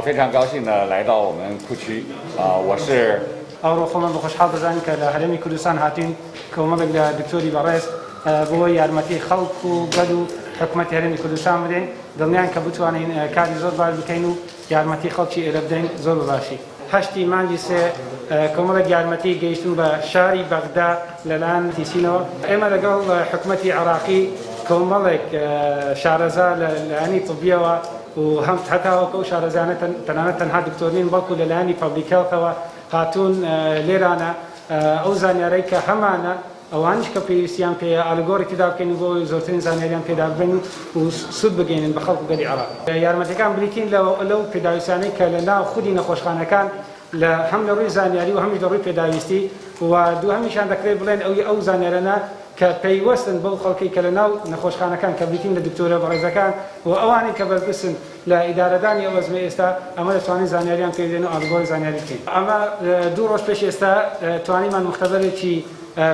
非常高兴的来到我们库区我是 ئەوڕۆ خۆمان بە خۆشحاڵ دەزانین کە لە هەرێمی کوردستان هاتوین کۆمەڵێک لە دکتۆری بەڕێز بۆ یارمەتی خەڵک و گەل و حکوومەتی هەرێمی کوردستان بدەین دڵنیان کە بتوانین کاری زۆر باش بکەین و یارمەتی خەڵکی ئێرە بدەین زۆر باشی. هەشتی مانگی سێ کۆمەڵێک یارمەتی گەیشتن بە شاری بەغدا لەلایەن تیسینەوە ئێمە لەگەڵ حکوومەتی عێراقی کۆمەڵێک شارەزا لەلایەنی طبیەوە و هەم هەتاوەکە و شارەزانە تەنانەت تەنها دکتۆرین بەڵکو لەلایەنی پەبلیک هێڵتەوە هاتوون لێرانە ئەو زانیارەی کە هەمانە ئەوانش کە پێویستیان پێ ئالگۆڕێکی دابکەین بۆ زۆرترین زانیاریان پێدا ببین و سود بگەینن بە خەڵک گەلی عێراق. یارمەتیەکان بریتین لەو پێداویستانەی کە لە ناو خودی نەخۆشخانەکان هەم لە ڕووی زانیاری و هەمیش لە ڕووی پێداویستی و دوو هەمیشان دەکرێت بڵێن ئەو زانیارانە کە پەیوەستن بەو خەڵکی کە لە ناو نەخۆشخانەکان کە بریتین لە دکتۆرە بەڕێزەکان و ئەوانی کە بەرپرسن لە ئیدارەدانی ئەوەزمە ئێستا ئەمە دەتوانین زانیاریان پێ بدەین و ئالگۆڕی زانیاری بکەین. ئەمە 2 ڕۆژ پێش ئێستا توانیمان مختبەرێکی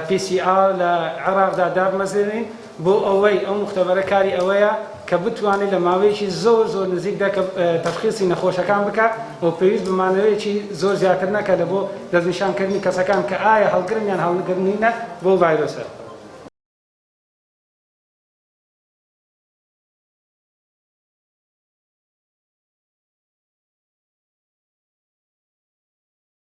PCR لە عێراقدا دابمەزێنین بۆ ئەوەی ئەو مختبەرە کاری ئەوەیە کە بتوانێت لە ماوەیەکی زۆر نزیکدا کە تەشخیصی نەخۆشەکان بکات و پێویست بە مانەوەیەکی زۆر زیاتر نەکات لە بۆ دەستنیشانکردنی کەسەکان کە ئایا هەڵگرن یان هەڵگرنینە بۆ ڤایرۆسە.